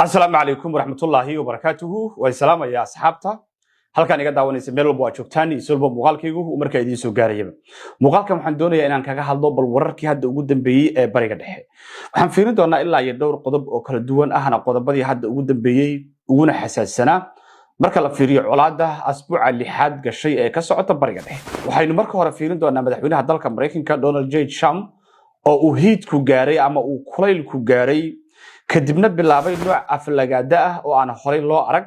السلام عليكم ورحمة الله وبركاته والسلام يا أصحابتا halkan iga daawanaysa meel walba waa joogtaan iyo walba muuqaalkaygu uu markaa idin soo gaarayba muuqaalkan waxaan doonayaa inaan kaga hadlo bal wararkii hadda ugu dambeeyay ee bariga dhexe waxaan fiirin doonaa ilaa iyo dhowr qodob oo kala duwan ahna qodobadii hadda ugu dambeeyay uguna xasaasana marka la fiiriyo colaada asbuuca lixaad gashay ee ka socota bariga dhexe waxaynu marka hore fiirin doonaa madaxweynaha dalka Mareykanka Donald J. Trump oo uu hiid ku gaaray ama uu kulayl ku gaaray kadibna bilaabay nooc aflagaada ah oo aan horey loo arag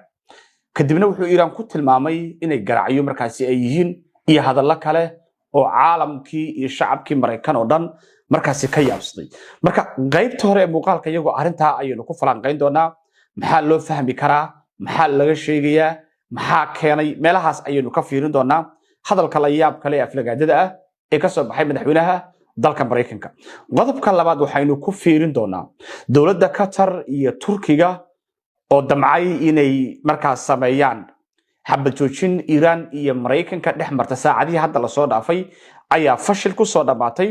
kadibna wuxuu Iran ku tilmaamay inay garacyo markaasi ay yihiin iyo hadallo kale oo caalamkii iyo shacabkii Mareykan oo dhan markaasi ka yaabsaday marka qaybta hore ee muuqaalka iyagu arinta ayaynu ku falanqayn doonaa maxaa loo fahmi karaa maxaa laga sheegayaa maxaa keenay meelahaas ayaynu ka fiirin doonaa hadalka la yaab kale ee aflagaadada ah ee ka soo baxay madaxweynaha dalka Mareykanka qodobka labaad waxaynu ku fiirin doonaa dawladda Qatar iyo Turkiga oo damcay inay markaas sameeyaan xabad joojin Iran iyo Mareykanka dhex marta saacadii hadda la soo dhaafay ayaa fashil ku soo dhamaatay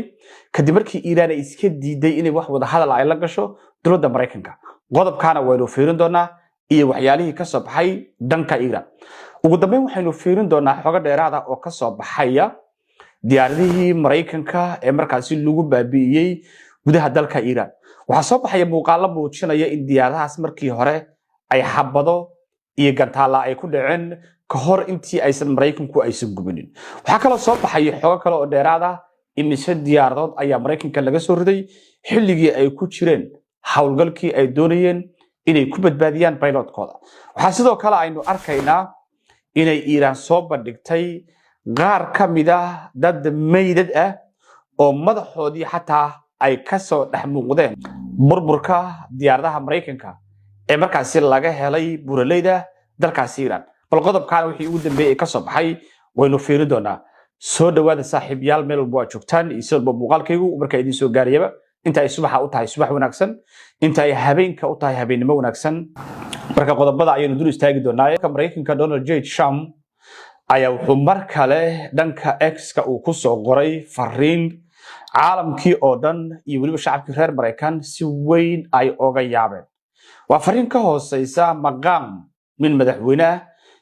kadib markii Iran ay iska diiday inay wax wada hadal ay la gasho dawladda Mareykanka qodobkaana waynu fiirin doonaa iyo waxyaalihii ka soo baxay dhanka Iran ugu dambeyn waxaynu fiirin doonaa xogo dheeraad ah oo ka soo baxaya diyaaradihii Mareykanka ee markaasi lagu baabi'iyay gudaha dalka Iran waxa soo baxay muuqaalo muujinaya in diyaaradahaas markii hore ay xabado iyo gantaala ay ku dhaceen ka hor intii aysan Mareykanku aysan gubinin waxa kale soo baxay xogo kale oo dheeraad ah imise diyaaradood ayaa Mareykanka laga soo riday xilligii ay ku jireen hawlgalkii ay doonayeen inay ku badbaadiyaan pilotkooda waxa sidoo kale aynu arkaynaa inay Iran soo bandhigtay qaar ka mid ah dad meydad ah oo madaxoodii xataa ay ka soo dhex muuqdeen burburka diyaaradaha Mareykanka ee markaasi laga helay buraleyda dalkaasi Iran bal qodobkan wixii ugu dambeeyay ka soo baxay waynu fiirin doonaa soo dhawaada saaxiibayaal meel walba waa joogtaan isoo muuqaalkaygu marka idin soo gaarayaba inta ay subaxa u tahay subax wanaagsan inta ay habeenka u tahay habeenimo wanaagsan marka qodobada ayaynu dul istaagi doonaa Mareykanka Donald J. Trump ayaa wuxuu mar kale dhanka X-ka uu ku soo qoray fariin caalamkii oo dhan iyo waliba shacabkii reer Mareykan si weyn ay oga yaabeen waa fariin ka hooseysa maqaam min madaxweyne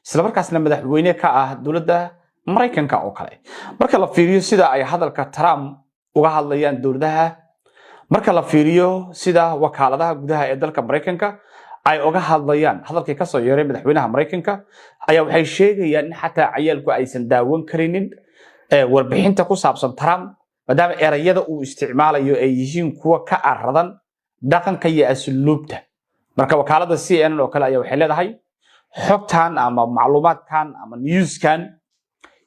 isla markaasna madaxweyne ka ah dawladda Mareykanka oo kale marka la fiiriyo sida ay hadalka Trump uga hadlayaan dawladaha marka la fiiriyo sida wakaaladaha gudaha ee dalka Mareykanka ay uga hadlayaan hadalkii ka soo yeeray madaxweynaha Mareykanka ayaa waxay sheegayaan in xataa ciyaalku aysan daawan karinin warbixinta ku saabsan Trump maadaama erayada uu isticmaalayo ay yihiin kuwa ka aradan dhaqanka iyo asluubta marka wakaalada CNN oo kale ayaa waxay leedahay xogtan ama macluumaadkan ama newskan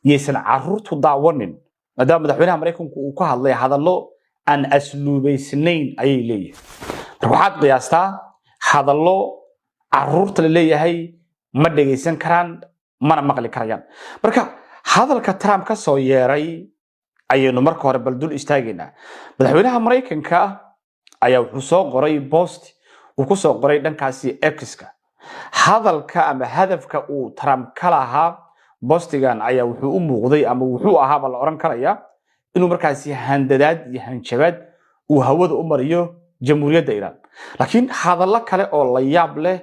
yeesan carruurtu daawanin maadaama madaxweynaha Mareykanku uu ka hadlay hadallo aan asluubaysnayn ayay leeyihiin waxaad qiyaastaa hadallo carruurta la leeyahay ma dhageysan karaan mana maqli karayaan marka hadalka Trump ka soo yeeray ayaynu marka hore bal dul istaageynaa madaxweynaha Mareykanka ayaa wuxuu soo qoray post uu ku soo qoray dhankaasi X-ka hadalka ama hadafka uu Trump ka lahaa postigan ayaa wuxuu u muuqday ama wuxuu ahaa la oran karaya inuu markaasi handadaad iyo hanjabaad uu hawada u mariyo jamhuuriyadda Iran laakiin hadallo kale oo la yaab leh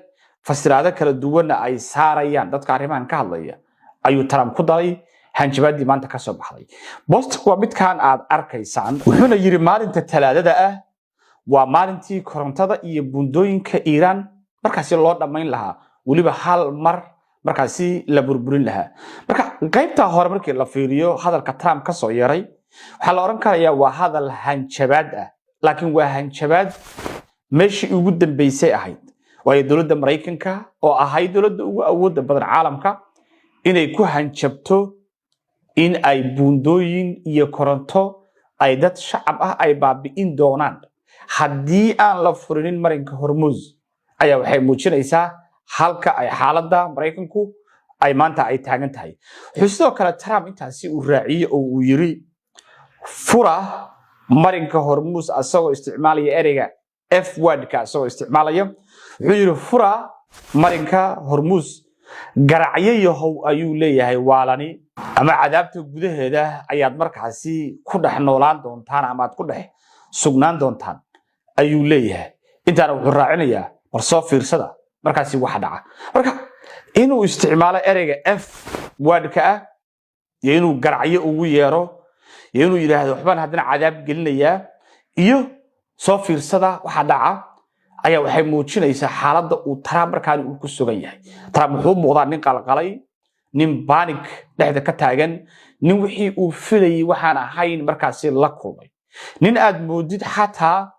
fasiraado kala duwan ay saarayaan dadka arrimahan ka hadlaya ayuu Trump ku daray hanjabaadii maanta ka soo baxday postku waa midkaan aad arkaysaan wuxuuna yiri maalinta Talaadada ah waa maalintii korontada iyo bundooyinka Iran markaasi loo dhamayn lahaa waliba hal mar markaasi la burburin lahaa marka qaybta hore markii la fiiriyo hadalka Trump ka soo yeeray waxa la oran karayaa waa hadal hanjabaad ah laakiin waa hanjabaad meeshii ugu dambeysay ahayd waayo dawladda Mareykanka oo ahayd dawladda ugu awoodda badan caalamka inay ku hanjabto in ay bundooyin iyo koronto ay dad shacab ah ay baabi'in doonaan haddii aan la furinin marinka Hormuz ayaa waxay muujinaysaa halka ay xaaladda Mareykanku ay maanta ay taagan tahay sidoo kale Trump intaasi uu raaciyay oo uu yiri fura marinka Hormuz asagoo isticmaalaya ereyga F word-ka asagoo isticmaalaya wuxuu yiri fura marinka Hormuz garacyo yahow ayuu leeyahay waalani ama cadaabta gudaheeda ayaad markaasi ku dhex noolaan doontaan ama aad ku dhex sugnaan doontaan ayuu leeyahay intaana wuxuu raacinayaa war soo fiirsada markaasi waxa dhaca marka inuu isticmaalo ereyga f wordka ah iyo inuu garacyo ugu yeero iyo inuu yiraahdo waxbaan hadana cadaab gelinayaa iyo soo fiirsada waxa dhaca ayaa waxay muujinaysaa xaaladda uu Trump markaan uu ku sugan yahay Trump wuxuu muuqdaa nin qalqalay nin panic dhexda ka taagan nin wixii uu filayay waxaan ahayn markaasi la kulmay nin aad moodid xataa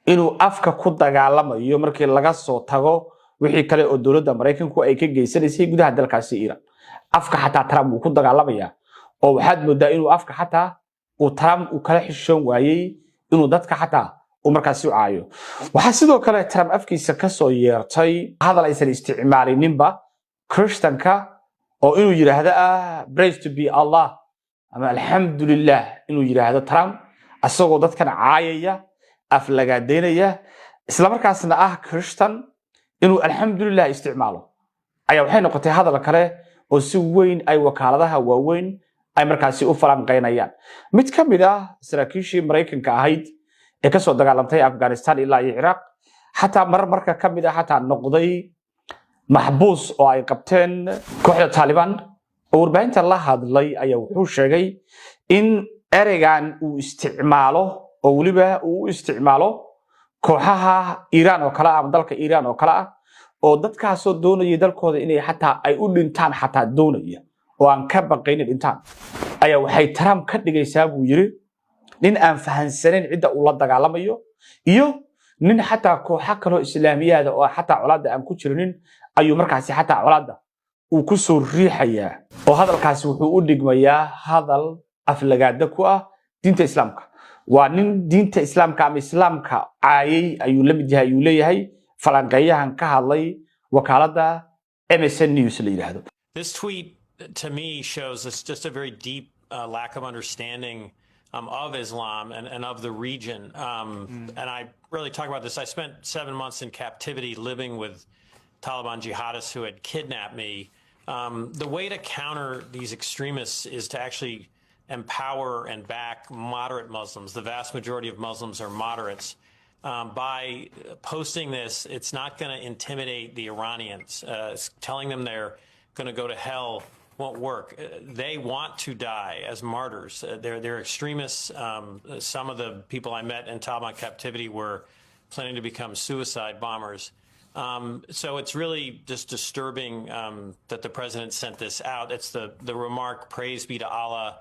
inuu afka ku dagaalamayo markii laga soo tago wixii kale oo dawladda Mareykanku ay ka geysanaysay gudaha dalkaasi Iran afka xataa Trump uu ku dagaalamaya oo waxaad moodaa inuu afka xataa uu Trump uu kala xishoon waayay inuu dadka xataa uu markaasi u caayo waxa sidoo kale Trump afkiisa ka soo yeertay hadal aysan isticmaalinba Christianka oo inuu yiraahdo praise to be Allah ama alxamdulillah inuu yiraahdo Trump asagoo dadkan caayaya af laga deynaya isla markaasna Christian inuu alxamdulillah isticmaalo ayaa waxay noqotay hadal kale oo si weyn ay wakaaladaha waaweyn ay markaasi u falanqeynayaan mid ka mid saraakiishii Mareykanka ahayd ee ka soo dagaalamtay Afghanistan ilaa Iraq xataa marka ka mid xataa noqday maxbuus oo ay qabteen kooxda Taliban oo warbaahinta la hadlay ayaa wuxuu sheegay in ereygan uu isticmaalo oo waliba uu isticmaalo kooxaha Iran oo kala ah dalka Iran oo kala ah oo dadkaas oo doonayay dalkooda inay xataa ay u dhintaan xataa doonaya oo aan ka baqaynin dhintaan ayaa waxay Trump ka dhigaysaa buu yiri nin aan fahansaneyn cid uu la dagaalamayo iyo nin xataa kooxa kale islaamiyada oo xataa colaada aan ku jirinin ayuu markaasi xataa colaada uu ku soo riixaya oo hadalkaasi wuxuu u dhigmayaa hadal aflagaada ku ah diinta islaamka waa nin diinta islaamka ama islaamka caayay ayuu la mid yahay ayuu leeyahay falanqeeyahan ka hadlay wakaalada MSN News la yiraahdo. This tweet to me shows us just a very deep lack of understanding of Islam and of the region. And I really talk about this. I spent 7 months in captivity living with Taliban jihadists who had kidnapped me. The way to counter these extremists is to actually empower and back moderate Muslims. The vast majority of Muslims are moderates. By posting this, it's not going to intimidate the Iranians. Telling them they're going to go to hell won't work. They want to die as martyrs. They're extremists. Some of the people I met in Taliban captivity were planning to become suicide bombers. So it's really just disturbing that the president sent this out. It's the remark, praise be to Allah.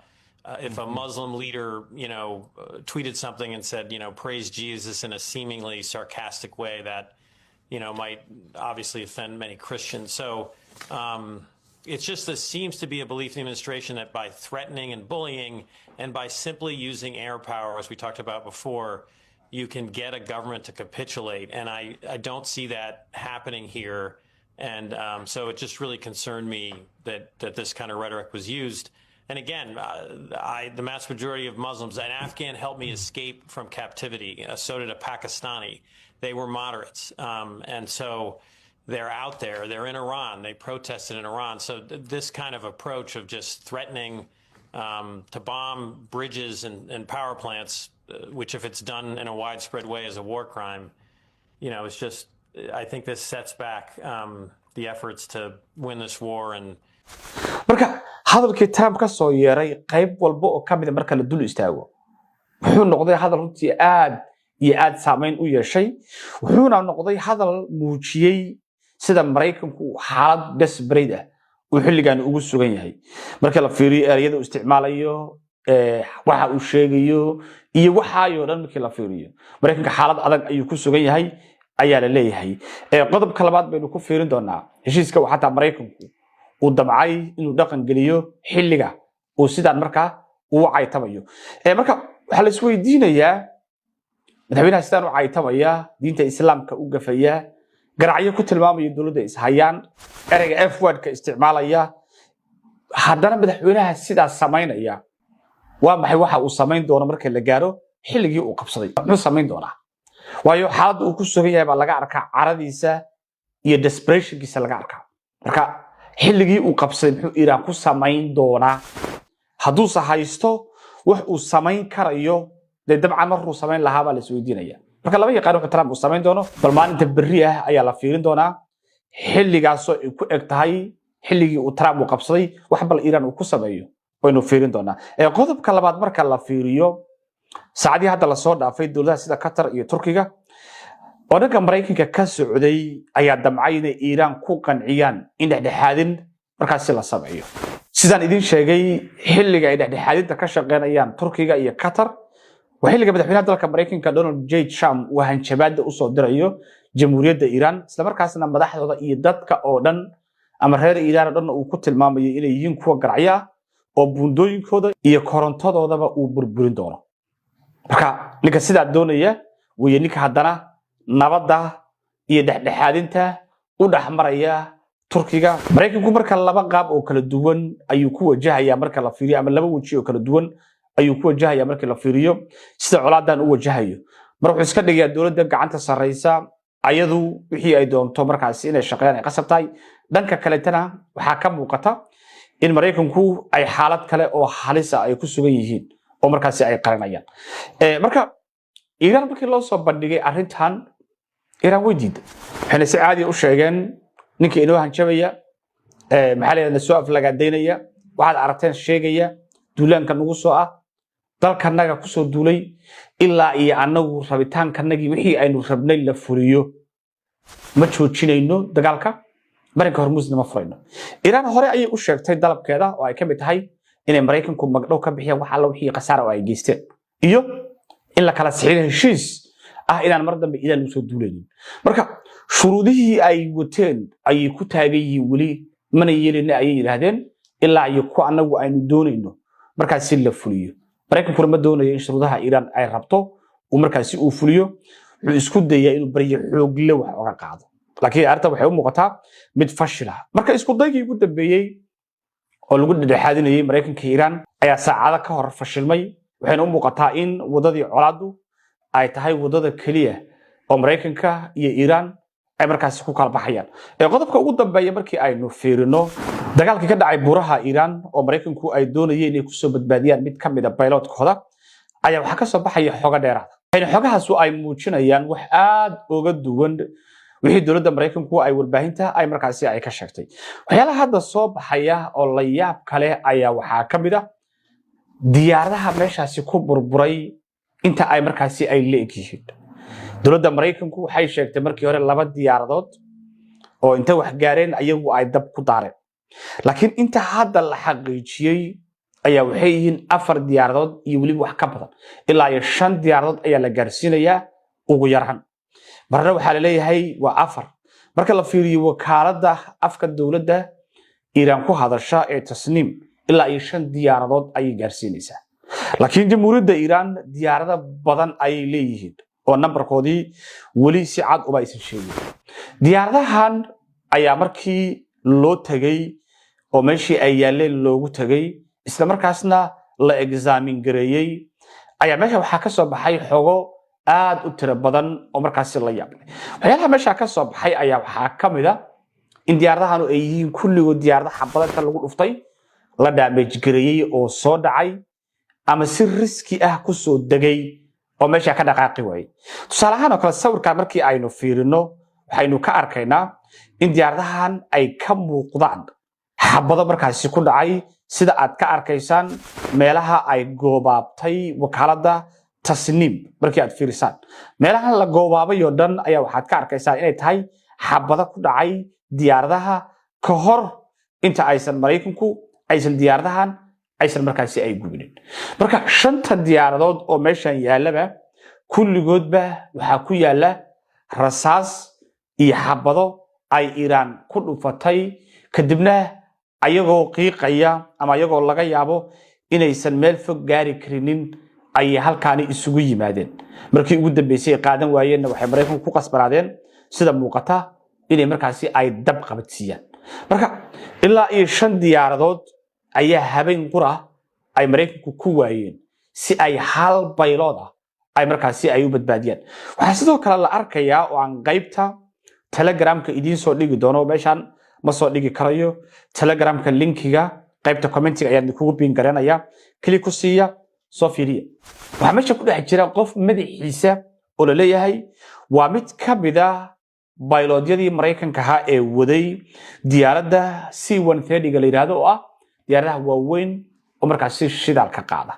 If a Muslim leader, tweeted something and said, praise Jesus in a seemingly sarcastic way, that, might obviously offend many Christians. So it's just this seems to be a belief in the administration that by threatening and bullying and by simply using air power, as we talked about before, you can get a government to capitulate. And I don't see that happening here. And so it just really concerned me that this kind of rhetoric was used. And again, the mass majority of Muslims, an Afghan helped me escape from captivity. So did a Pakistani. They were moderates. And so they're out there. They're in Iran. They protested in Iran. So this kind of approach of just threatening to bomb bridges and power plants, which if it's done in a widespread way is a war crime, it's just, I think this sets back the efforts to win this war. And marka hadalkii Trump ka soo yeeray qayb walba oo kamid marka la dul istaago wuxuu noqday hadal runtii aad iyo aad saameyn u yeeshay wuxuuna noqday hadal muujiyay sida Mareykanku xaalad desperate ah uu xilligan ugu sugan yahay marka la fiiriyo ereyada uu isticmaalayo waxa uu sheegayo iyo waxa ay oo dhan markii la fiiriyo Mareykanka xaalad adag ayuu ku sugan yahay ayaa la leeyahay qodobka labaad baynu ku fiirin doonaa heshiiska waxa taa Mareykanku uu dabcay inuu dhaqan geliyo xilliga uu sidaan markaa uu caytamayo marka waxa la isweydiinayaa madaxweynaha sidaan uu caytamaya diinta islaamka u gafaya garacyo ku tilmaamaya dawladda ishayaan ereyga f wordka isticmaalaya haddana madaxweynaha sidaas sameynaya waa maxay waxa uu sameyn doono marka la gaaro xilligii uu qabsaday muxuu sameyn doonaa waayo xaaladda uu ku sugan yahay baa laga arkaa caradiisa iyo desperationkiisa laga arkaa marka xilligii uu qabsaday muxuu Iran ku sameyn doonaa hadduu haysto wax uu sameyn karayo dabcan markuu sameyn lahaa baa la isweydiinaya marka laba yaqaan wuxuu Trump u sameyn doono bal maalinta berri ah ayaa la fiirin doonaa xilligaas oo ku eg tahay xilligii uu Trump u qabsaday wax bal Iran uu ku sameeyo waynu fiirin doonaa qodobka labaad marka la fiiriyo saacadii hadda la soo dhaafay dawladaha sida Qatar iyo Turkiga oo dhanka Mareykanka ka socday ayaa damcay inay Iran ku qanciyaan in dhexdhexaadin markaas la sameeyo sidaan idin sheegay xilliga ay dhexdhexaadinta ka shaqeynayaan Turkiga iyo Qatar وحيل قبل حين هذا الأمريكان كدونالد جي ترامب وهن شباب أصدر أيوه جمهورية إيران سلامر كاسنا مدح هذا يدات كأودن أمر هذا إيران دون وقت المام إلى ينكوا قرعيا وبندوي كذا يكرنت هذا وبربرين دونا بكا نكسيد الدنيا وينك هذانا نبضة يدح حادنته وده مريا تركيا مريكا كبر كلا بقاب أو كلا دوان أيوكوا جاهيا مركلا فيري أما لما وجهه كلا دوان ayuu ku wajahayaa markii la fiiriyo sida colaadan uu wajahayo markuu iska dhigay dawladda gacanta sareysa ayadu wixii ay doonto markaas inay shaqeeyaan ay qasabtay dhanka kale tana waxa ka muuqata in Mareykanku ay xaalad kale oo halis ah ay ku sugan yihiin oo markaas ay qaranayaan marka Iran markii loo soo bandhigay arintan Iran way diiday waxayna si caadi u sheegeen ninkii inoo hanjabaya maxaliyada soo aflagaadaynaya waxaad aragteen sheegaya duulaanka nagu soo ah dalkanaga ku soo duulay ilaa iyo anagu rabitaankanagi wixii aynu rabnay la furiyo ma joojinayno dagaalka marinka hormuudna ma furayno Iran hore ayay u sheegtay dalabkeeda oo ay kamid tahay inay Mareykanku magdhow ka bixiyaan waxa la wixii qasaar oo ay geysteen iyo in la kala saxiixay heshiis inaan mar dambe Iran u soo duulaynin marka shuruudihii ay wateen ay ku taagayeen wali mana yeelina ay yiraahdeen ilaa iyo ku anagu aynu doonayno markaas si la fuliyo Mareykanku ma doonayo in shuruudaha Iran ay rabto oo markaas uu fuliyo wuxuu isku dayaa inuu bariyo xoog leh wax uga qaado laakiin arrinta waxay u muuqataa mid fashil ah marka isku daygii ugu dambeeyay oo lagu dhexaadinayay Mareykanka Iran ayaa saacado ka hor fashilmay waxayna u muuqataa in wadadii colaadu ay tahay wadada kaliya oo Mareykanka iyo Iran ay markaas ku kala baxayaan qodobka ugu dambeeya markii aynu fiirino dagaalkii ka dhacay buraha Iran oo Mareykanku ay doonayeen inay ku soo badbaadiyaan mid kamid ah pilotkooda ayaa waxa ka soo baxay xoga dheeraad xogahaas oo ay muujinayaan wax aad uga duwan wixii dawladda Mareykanku ay warbaahinta ay markaas ay ka sheegtay waxyaalaha hadda soo baxaya oo la yaab kale ayaa waxa kamid ah diyaaradaha meeshaasi ku burburay inta ay markaas ay leeyihiin dawladda Mareykanku waxay sheegtay markii hore laba diyaaradood oo inta wax gaareen ayagu ay dab ku daareen laakiin inta hadda la xaqiijiyay ayaa waxay yihiin 4 diyaaradood iyo wali wax ka badan ilaa 5 diyaaradood ayaa la gaarsiinayaa ugu yaraan marna waxa la leeyahay waa 4 marka la fiiriyo wakaaladda afka dawladda Iran ku hadasha ee Tasnim ilaa 5 diyaaradood ay gaarsiinaysaa laakiin jamhuuriyadda Iran diyaarado badan ay leeyihiin oo numberkoodii wali si cad u baysan sheegin diyaaradahan ayaa markii loo tagay oo meeshii ay yaaleen loogu tagay isla markaasna la examine gareeyay ayaa meesha waxa ka soo baxay xogo aad u tiro badan oo markaas la yaab leh waxyaalaha meesha ka soo baxay ayaa waxa kamid ah in diyaaradahan ay yihiin kulligood diyaaradaha xabadda lagu dhuftay la damage gareeyay oo soo dhacay ama si riski ah ku soo dagay oo meesha ka dhaqaaqi waayay tusaale ahaan oo kale sawirka markii aynu fiirino waxaynu ka arkaynaa in diyaaradahan ay ka muuqdaan xabado markaas ku dhacay sida aad ka arkaysaan meelaha ay goobaabtay wakaaladda Tasnim markii aad fiirisaan meelaha la goobaabay oo dhan ayaa waxaad ka arkaysaan inay tahay xabado ku dhacay diyaaradaha ka hor inta aysan Mareykanku aysan diyaaradahan aysan markaas ay gubinin marka 5 diyaaradood oo meeshan yaalaba kulligoodba waxa ku yaala rasaas iyo xabado ay Iran ku dhufatay kadibna ayagoo qiiqaya ama ayagoo laga yaabo inaysan meel fog gaari karinin ay halkaani isugu yimaadeen markii ugu dambeysay qaadan waayeen waxay Mareykanku ku qasbanaadeen sida muuqata inay markaas ay dab qabadsiiyaan marka ilaa 5 diyaaradood ayaa habeen qura ay Mareykanku ku waayeen si ay hal baylood ay markaas ay u badbaadiyaan waxa sidoo kale la arkayaa oo aan qaybta Telegramka idin soo dhigi doono meeshan ma soo dhigi karayo Telegramka linkiga qaybta commentiga ayaan kugu pin garanaya click ku siiya soo fiiriya waxa meesha ku dhex jira qof madaxiisa oo la leeyahay waa mid ka mid ah bayloodiyadii Mareykanka ahaa ee waday diyaaradda C-130 la yiraahdo oo ah diyaaradaha waaweyn oo markaasi shidaal ka qaada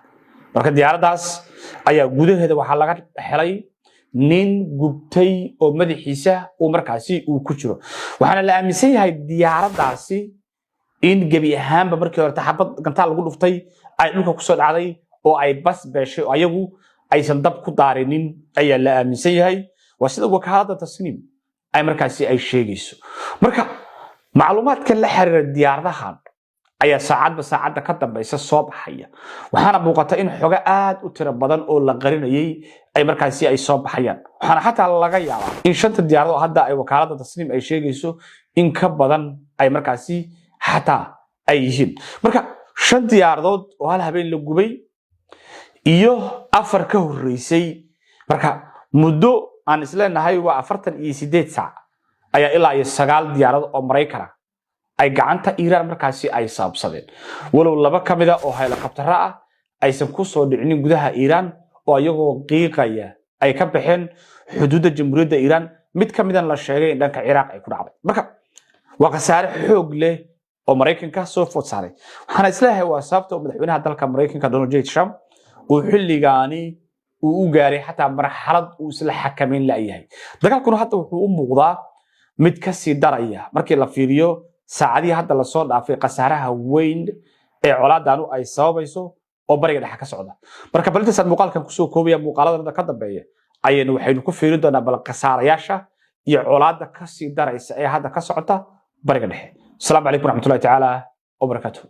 marka diyaaraddaas ayaa gudaheeda waxaa laga helay nin gubtay oo madaxiisa uu markaasi uu ku jiro waxaana la aaminsan yahay diyaaraddaasi in gabi ahaanba markii hore taxabad gantaal lagu dhuftay ay dhulka ku soo dhacday oo ay bas beeshay oo ayagu aysan dab ku daarinin ayaa la aaminsan yahay waa sida wakaaladda tasniim ay markaasi ay sheegayso marka macluumaadka la xiriira diyaaradahan ayaa saacadda ka dambaysa soo baxaya waxaana muuqata in xoga aad u tiro badan oo la qarinayay ay markaasi ay soo baxayaan waxaana xataa laga yaabaa in 5 diyaarado hadda ay wakaaladda tasniim ay sheegayso in ka badan ay markaasi xataa ay yihiin marka 5 diyaaradood oo hal habeen la gubay iyo 4 ka horeysay marka muddo aan isleenahay waa 48 saac ayaa ilaa 9 diyaarado oo Mareykan ah ay gacanta Iran markaasi ay saabsadeen walow 2 kamid ah oo helicopter ah aysan ku soo dhicin gudaha Iran oo ayagoo qiiqaya ay ka baxeen xuduudda jamhuuriyadda Iran mid kamid ah la sheegay in dhanka Iraq ay ku dhacday marka waa qasaare xoog leh oo Mareykanka soo food saaray waxaana islaahay waa sababta madaxweynaha dalka Mareykanka Donald J. Trump uu xilligaani uu u gaaray xataa marxalad uu isla xakameyn la yahay dagaalkuna hadda wuxuu u muuqdaa mid ka sii daraya markii la fiiriyo saacadii hadda la soo dhaafay qasaaraha weyn ee colaadanu ay sababayso oo bariga dhexe ka socda marka balintaas muuqaalkan ku soo koobaya muuqaalada ka dambeeya ayaynu waxaynu ku fiirin doonaa bal qasaarayaasha iyo colaadda ka sii daraysa ee hadda ka socota bariga dhexe السلام عليكم ورحمة الله تعالى وبركاته